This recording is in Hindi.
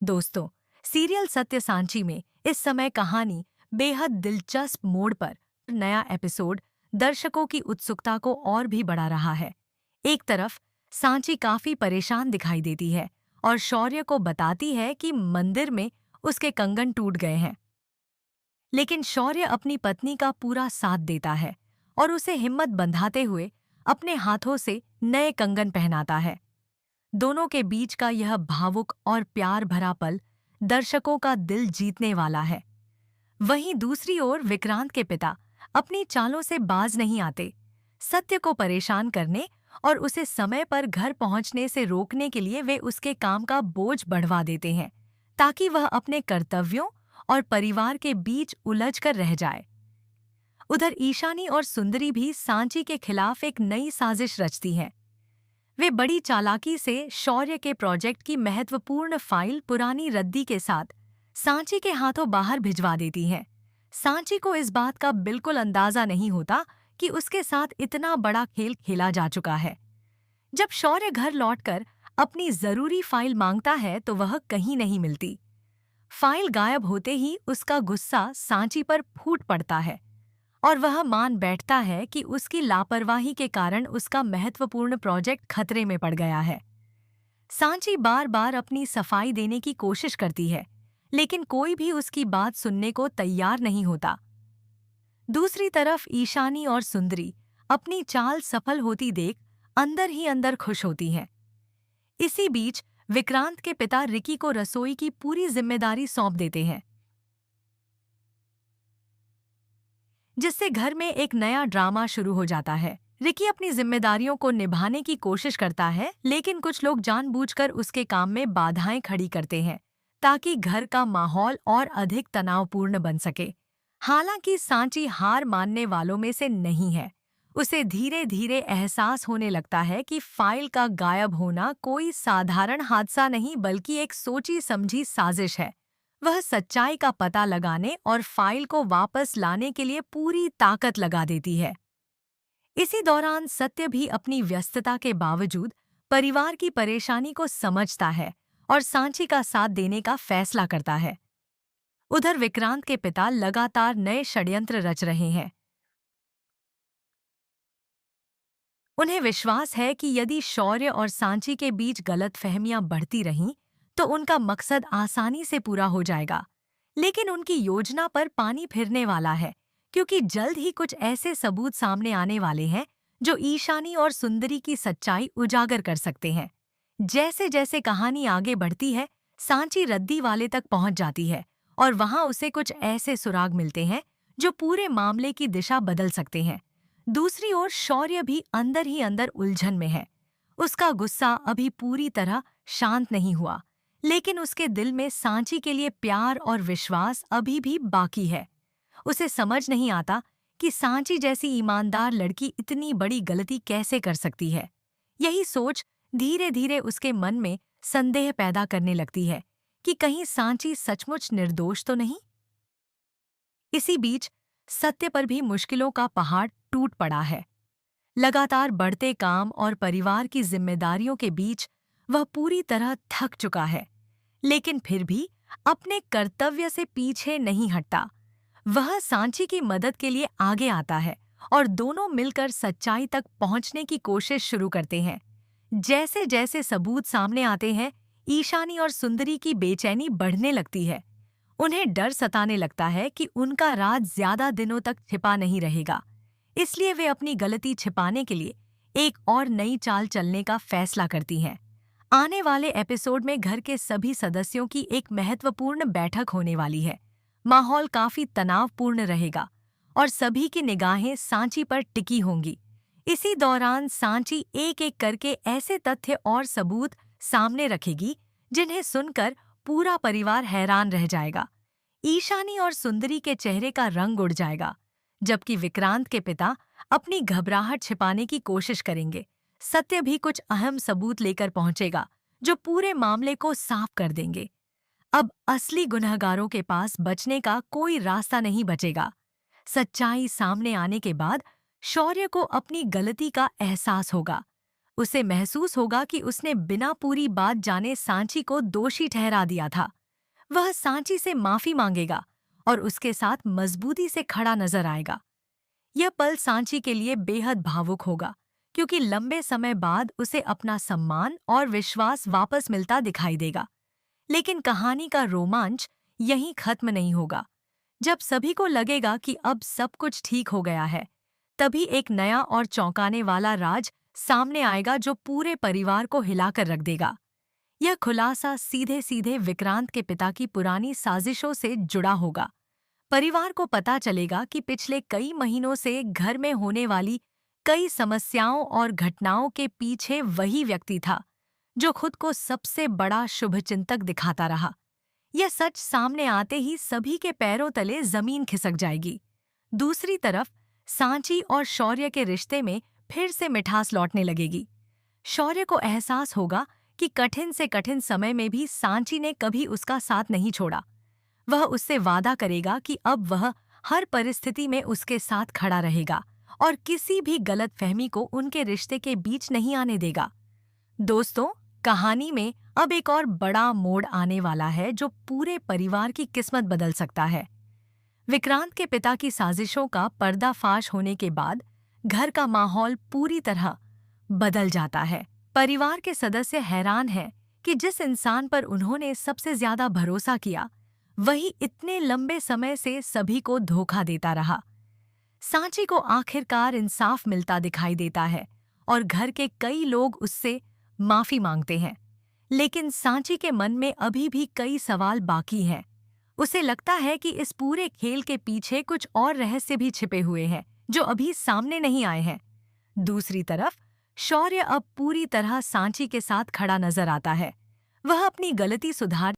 दोस्तों, सीरियल सत्य सांची में इस समय कहानी बेहद दिलचस्प मोड़ पर नया एपिसोड दर्शकों की उत्सुकता को और भी बढ़ा रहा है। एक तरफ सांची काफी परेशान दिखाई देती है और शौर्य को बताती है कि मंदिर में उसके कंगन टूट गए हैं। लेकिन शौर्य अपनी पत्नी का पूरा साथ देता है और उसे हिम्मत बंधाते हुए अपने हाथों से नए कंगन पहनाता है। दोनों के बीच का यह भावुक और प्यार भरा पल दर्शकों का दिल जीतने वाला है। वहीं दूसरी ओर विक्रांत के पिता अपनी चालों से बाज नहीं आते। सत्य को परेशान करने और उसे समय पर घर पहुंचने से रोकने के लिए वे उसके काम का बोझ बढ़वा देते हैं, ताकि वह अपने कर्तव्यों और परिवार के बीच उलझ कर रह जाए। उधर ईशानी और सुंदरी भी सांची के खिलाफ एक नई साजिश रचती हैं। वे बड़ी चालाकी से शौर्य के प्रोजेक्ट की महत्वपूर्ण फाइल पुरानी रद्दी के साथ सांची के हाथों बाहर भिजवा देती हैं। सांची को इस बात का बिल्कुल अंदाजा नहीं होता कि उसके साथ इतना बड़ा खेल खेला जा चुका है। जब शौर्य घर लौटकर अपनी जरूरी फाइल मांगता है तो वह कहीं नहीं मिलती। फाइल गायब होते ही उसका गुस्सा सांची पर फूट पड़ता है और वह मान बैठता है कि उसकी लापरवाही के कारण उसका महत्वपूर्ण प्रोजेक्ट खतरे में पड़ गया है। सांची बार बार अपनी सफाई देने की कोशिश करती है, लेकिन कोई भी उसकी बात सुनने को तैयार नहीं होता। दूसरी तरफ ईशानी और सुंदरी अपनी चाल सफल होती देख अंदर ही अंदर खुश होती हैं। इसी बीच विक्रांत के पिता रिकी को रसोई की पूरी जिम्मेदारी सौंप देते हैं, जिससे घर में एक नया ड्रामा शुरू हो जाता है। रिकी अपनी जिम्मेदारियों को निभाने की कोशिश करता है, लेकिन कुछ लोग जानबूझकर उसके काम में बाधाएं खड़ी करते हैं, ताकि घर का माहौल और अधिक तनावपूर्ण बन सके। हालांकि सांची हार मानने वालों में से नहीं है। उसे धीरे धीरे एहसास होने लगता है कि फाइल का गायब होना कोई साधारण हादसा नहीं, बल्कि एक सोची समझी साजिश है। वह सच्चाई का पता लगाने और फाइल को वापस लाने के लिए पूरी ताकत लगा देती है। इसी दौरान सत्य भी अपनी व्यस्तता के बावजूद परिवार की परेशानी को समझता है और सांची का साथ देने का फैसला करता है। उधर विक्रांत के पिता लगातार नए षड्यंत्र रच रहे हैं। उन्हें विश्वास है कि यदि शौर्य और सांची के बीच गलतफहमियां बढ़ती रहीं तो उनका मकसद आसानी से पूरा हो जाएगा। लेकिन उनकी योजना पर पानी फिरने वाला है, क्योंकि जल्द ही कुछ ऐसे सबूत सामने आने वाले हैं जो ईशानी और सुंदरी की सच्चाई उजागर कर सकते हैं। जैसे जैसे कहानी आगे बढ़ती है, सांची रद्दी वाले तक पहुंच जाती है और वहां उसे कुछ ऐसे सुराग मिलते हैं जो पूरे मामले की दिशा बदल सकते हैं। दूसरी ओर शौर्य भी अंदर ही अंदर उलझन में है। उसका गुस्सा अभी पूरी तरह शांत नहीं हुआ, लेकिन उसके दिल में सांची के लिए प्यार और विश्वास अभी भी बाकी है। उसे समझ नहीं आता कि सांची जैसी ईमानदार लड़की इतनी बड़ी गलती कैसे कर सकती है। यही सोच धीरे धीरे उसके मन में संदेह पैदा करने लगती है कि कहीं सांची सचमुच निर्दोष तो नहीं। इसी बीच सत्य पर भी मुश्किलों का पहाड़ टूट पड़ा है। लगातार बढ़ते काम और परिवार की जिम्मेदारियों के बीच वह पूरी तरह थक चुका है, लेकिन फिर भी अपने कर्तव्य से पीछे नहीं हटता। वह सांची की मदद के लिए आगे आता है और दोनों मिलकर सच्चाई तक पहुंचने की कोशिश शुरू करते हैं। जैसे जैसे सबूत सामने आते हैं, ईशानी और सुंदरी की बेचैनी बढ़ने लगती है। उन्हें डर सताने लगता है कि उनका राज ज्यादा दिनों तक छिपा नहीं रहेगा। इसलिए वे अपनी गलती छिपाने के लिए एक और नई चाल चलने का फैसला करती हैं। आने वाले एपिसोड में घर के सभी सदस्यों की एक महत्वपूर्ण बैठक होने वाली है। माहौल काफी तनावपूर्ण रहेगा और सभी की निगाहें सांची पर टिकी होंगी। इसी दौरान सांची एक एक करके ऐसे तथ्य और सबूत सामने रखेगी जिन्हें सुनकर पूरा परिवार हैरान रह जाएगा। ईशानी और सुंदरी के चेहरे का रंग उड़ जाएगा, जबकि विक्रांत के पिता अपनी घबराहट छिपाने की कोशिश करेंगे। सत्य भी कुछ अहम सबूत लेकर पहुंचेगा जो पूरे मामले को साफ कर देंगे। अब असली गुनहगारों के पास बचने का कोई रास्ता नहीं बचेगा। सच्चाई सामने आने के बाद शौर्य को अपनी गलती का एहसास होगा। उसे महसूस होगा कि उसने बिना पूरी बात जाने सांची को दोषी ठहरा दिया था। वह सांची से माफी मांगेगा और उसके साथ मजबूती से खड़ा नजर आएगा। यह पल सांची के लिए बेहद भावुक होगा, क्योंकि लंबे समय बाद उसे अपना सम्मान और विश्वास वापस मिलता दिखाई देगा। लेकिन कहानी का रोमांच यहीं खत्म नहीं होगा। जब सभी को लगेगा कि अब सब कुछ ठीक हो गया है, तभी एक नया और चौंकाने वाला राज सामने आएगा जो पूरे परिवार को हिलाकर रख देगा। यह खुलासा सीधे सीधे विक्रांत के पिता की पुरानी साजिशों से जुड़ा होगा। परिवार को पता चलेगा कि पिछले कई महीनों से घर में होने वाली कई समस्याओं और घटनाओं के पीछे वही व्यक्ति था जो खुद को सबसे बड़ा शुभचिंतक दिखाता रहा। यह सच सामने आते ही सभी के पैरों तले जमीन खिसक जाएगी। दूसरी तरफ सांची और शौर्य के रिश्ते में फिर से मिठास लौटने लगेगी। शौर्य को एहसास होगा कि कठिन से कठिन समय में भी सांची ने कभी उसका साथ नहीं छोड़ा। वह उससे वादा करेगा कि अब वह हर परिस्थिति में उसके साथ खड़ा रहेगा और किसी भी गलतफहमी को उनके रिश्ते के बीच नहीं आने देगा। दोस्तों, कहानी में अब एक और बड़ा मोड़ आने वाला है जो पूरे परिवार की किस्मत बदल सकता है। विक्रांत के पिता की साजिशों का पर्दाफाश होने के बाद घर का माहौल पूरी तरह बदल जाता है। परिवार के सदस्य हैरान हैं कि जिस इंसान पर उन्होंने सबसे ज्यादा भरोसा किया, वही इतने लंबे समय से सभी को धोखा देता रहा। सांची को आखिरकार इंसाफ मिलता दिखाई देता है और घर के कई लोग उससे माफी मांगते हैं। लेकिन सांची के मन में अभी भी कई सवाल बाकी हैं। उसे लगता है कि इस पूरे खेल के पीछे कुछ और रहस्य भी छिपे हुए हैं जो अभी सामने नहीं आए हैं। दूसरी तरफ शौर्य अब पूरी तरह सांची के साथ खड़ा नजर आता है। वह अपनी गलती सुधार